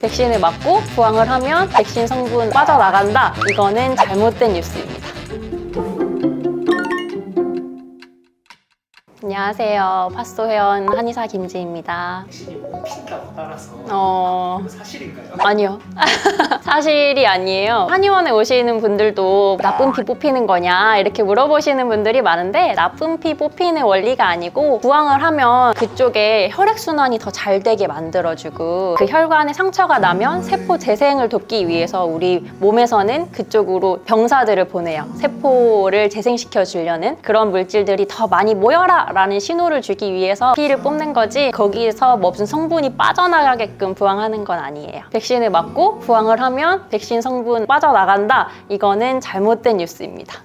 백신을 맞고 부항을 하면 백신 성분 빠져나간다. 이거는 잘못된 뉴스입니다. 안녕하세요. 파스토회원 한의사 김지입니다. 백신이 못 핀다고 따라서 사실인가요? 아니요. 사실이 아니에요. 한의원에 오시는 분들도 나쁜 피 뽑히는 거냐 이렇게 물어보시는 분들이 많은데 나쁜 피 뽑히는 원리가 아니고 부항을 하면 그쪽에 혈액순환이 더 잘 되게 만들어주고 그 혈관에 상처가 나면 세포 재생을 돕기 위해서 우리 몸에서는 그쪽으로 병사들을 보내요. 세포를 재생시켜 주려는 그런 물질들이 더 많이 모여라 라는 신호를 주기 위해서 피를 뽑는 거지 거기에서 무슨 성분이 빠져나가게끔 부항하는 건 아니에요. 백신을 맞고 부항을 하면 백신 성분 빠져나간다. 이거는 잘못된 뉴스입니다.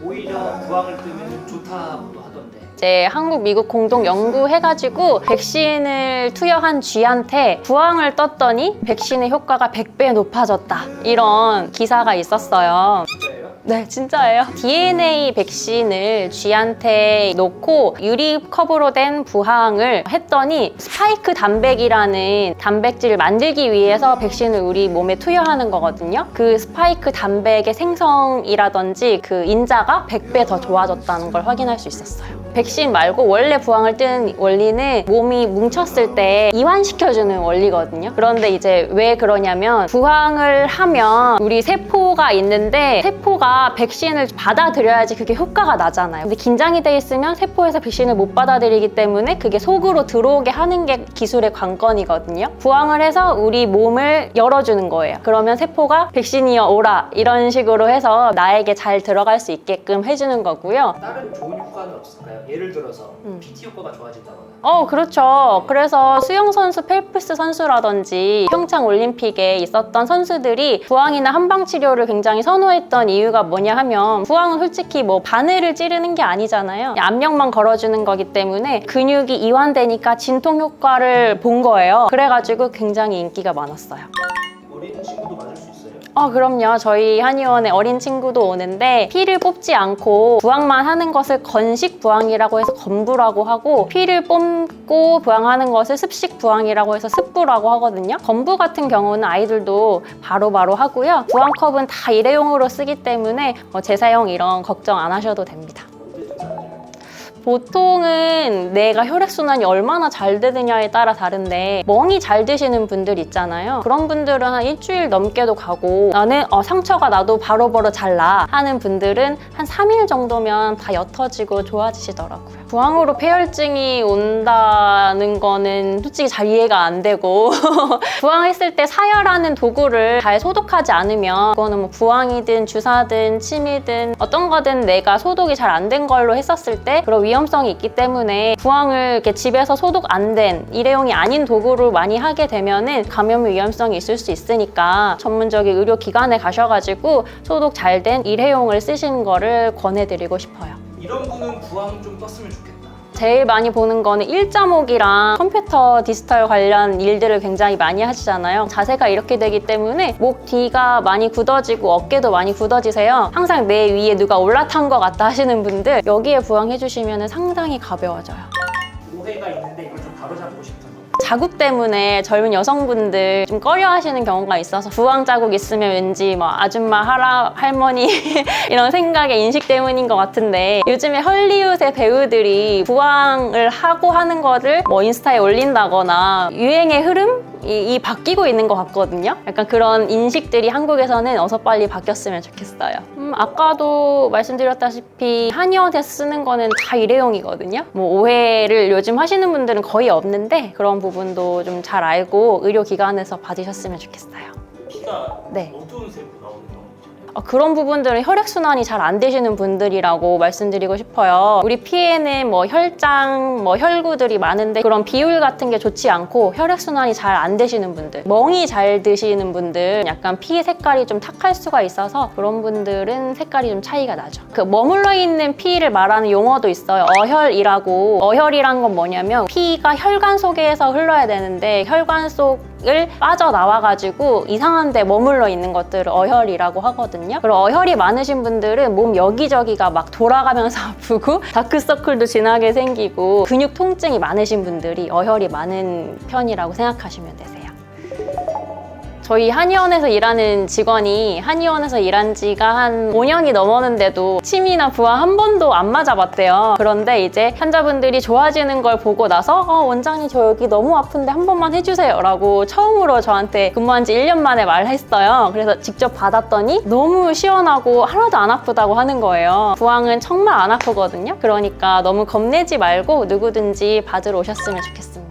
오히려 부항을 뜨면 좋다고도 하던데. 이제 한국, 미국 공동 연구해가지고 백신을 투여한 쥐한테 부항을 떴더니 백신의 효과가 100배 높아졌다. 이런 기사가 있었어요. 진짜예요? 네, 진짜예요. DNA 백신을 쥐한테 놓고 유리컵으로 된 부항을 했더니 스파이크 단백이라는 단백질을 만들기 위해서 백신을 우리 몸에 투여하는 거거든요. 그 스파이크 단백의 생성이라든지 그 인자가 100배 더 좋아졌다는 걸 확인할 수 있었어요. 백신 말고 원래 부항을 뜬 원리는 몸이 뭉쳤을 때 이완시켜주는 원리거든요. 그런데 이제 왜 그러냐면 부항을 하면 우리 세포가 있는데 세포가 백신을 받아들여야지 그게 효과가 나잖아요. 근데 긴장이 돼 있으면 세포에서 백신을 못 받아들이기 때문에 그게 속으로 들어오게 하는 게 기술의 관건이거든요. 부항을 해서 우리 몸을 열어주는 거예요. 그러면 세포가 백신이여 오라 이런 식으로 해서 나에게 잘 들어갈 수 있게끔 해주는 거고요. 다른 좋은 효과는 없을까요? 예를 들어서 PT 효과가 좋아진다거나. 그렇죠. 그래서 수영 선수 펠프스 선수라든지 평창 올림픽에 있었던 선수들이 부항이나 한방 치료를 굉장히 선호했던 이유가 뭐냐 하면 부항은 솔직히 뭐 바늘을 찌르는 게 아니잖아요. 압력만 걸어주는 거기 때문에 근육이 이완되니까 진통 효과를 본 거예요. 그래가지고 굉장히 인기가 많았어요. 어린 친구도 맞을 수 있어요? 그럼요. 저희 한의원에 어린 친구도 오는데 피를 뽑지 않고 부항만 하는 것을 건식 부항이라고 해서 건부라고 하고 피를 뽑고 부항하는 것을 습식 부항이라고 해서 습부라고 하거든요. 건부 같은 경우는 아이들도 바로바로 하고요. 부항컵은 다 일회용으로 쓰기 때문에 재사용 이런 걱정 안 하셔도 됩니다. 보통은 내가 혈액순환이 얼마나 잘 되느냐에 따라 다른데 멍이 잘 드시는 분들 있잖아요. 그런 분들은 한 일주일 넘게도 가고 나는 상처가 나도 바로바로 잘 나 하는 분들은 한 3일 정도면 다 옅어지고 좋아지시더라고요. 부항으로 폐혈증이 온다는 거는 솔직히 잘 이해가 안 되고 부항했을 때 사혈하는 도구를 잘 소독하지 않으면 그거는 뭐 부항이든 주사든 침이든 어떤 거든 내가 소독이 잘 안 된 걸로 했었을 때 그런 위험성이 있기 때문에 부항을 이렇게 집에서 소독 안 된 일회용이 아닌 도구로 많이 하게 되면은 감염 위험성이 있을 수 있으니까 전문적인 의료기관에 가셔가지고 소독 잘 된 일회용을 쓰시는 거를 권해드리고 싶어요. 이런 분은 부항 좀 떴으면 좋겠다. 제일 많이 보는 거는 일자목이랑 컴퓨터 디지털 관련 일들을 굉장히 많이 하시잖아요. 자세가 이렇게 되기 때문에 목 뒤가 많이 굳어지고 어깨도 많이 굳어지세요. 항상 내 위에 누가 올라탄 것 같다 하시는 분들 여기에 부항해주시면 상당히 가벼워져요. 오해가 있는데 이걸 좀 바로잡고 싶은 거. 자국 때문에 젊은 여성분들 좀 꺼려하시는 경우가 있어서 부항 자국 있으면 왠지 뭐 아줌마, 할머니 이런 생각의 인식 때문인 것 같은데 요즘에 헐리우드의 배우들이 부항을 하고 하는 거를 뭐 인스타에 올린다거나 유행의 흐름이 바뀌고 있는 것 같거든요. 약간 그런 인식들이 한국에서는 어서 빨리 바뀌었으면 좋겠어요. 아까도 말씀드렸다시피 한의원에서 쓰는 거는 다 일회용이거든요. 뭐 오해를 요즘 하시는 분들은 거의 없는데 그런 부분도 좀 잘 알고 의료기관에서 받으셨으면 좋겠어요. 피가 네. 어두운 색으로 나오는 경우. 그런 부분들은 혈액순환이 잘 안 되시는 분들이라고 말씀드리고 싶어요. 우리 피에는 뭐 혈장, 뭐 혈구들이 많은데 그런 비율 같은 게 좋지 않고 혈액순환이 잘 안 되시는 분들, 멍이 잘 드시는 분들 약간 피 색깔이 좀 탁할 수가 있어서 그런 분들은 색깔이 좀 차이가 나죠. 그 머물러 있는 피를 말하는 용어도 있어요. 어혈이라고. 어혈이란 건 뭐냐면 피가 혈관 속에서 흘러야 되는데 혈관 속을 빠져나와가지고 이상한 데 머물러 있는 것들을 어혈이라고 하거든요. 그리고 어혈이 많으신 분들은 몸 여기저기가 막 돌아가면서 아프고 다크서클도 진하게 생기고 근육 통증이 많으신 분들이 어혈이 많은 편이라고 생각하시면 되세요. 저희 한의원에서 일하는 직원이 한의원에서 일한 지가 한 5년이 넘었는데도 침이나 부항 한 번도 안 맞아봤대요. 그런데 이제 환자분들이 좋아지는 걸 보고 나서 원장님 저 여기 너무 아픈데 한 번만 해주세요 라고 처음으로 저한테 근무한 지 1년 만에 말했어요. 그래서 직접 받았더니 너무 시원하고 하나도 안 아프다고 하는 거예요. 부항은 정말 안 아프거든요. 그러니까 너무 겁내지 말고 누구든지 받으러 오셨으면 좋겠습니다.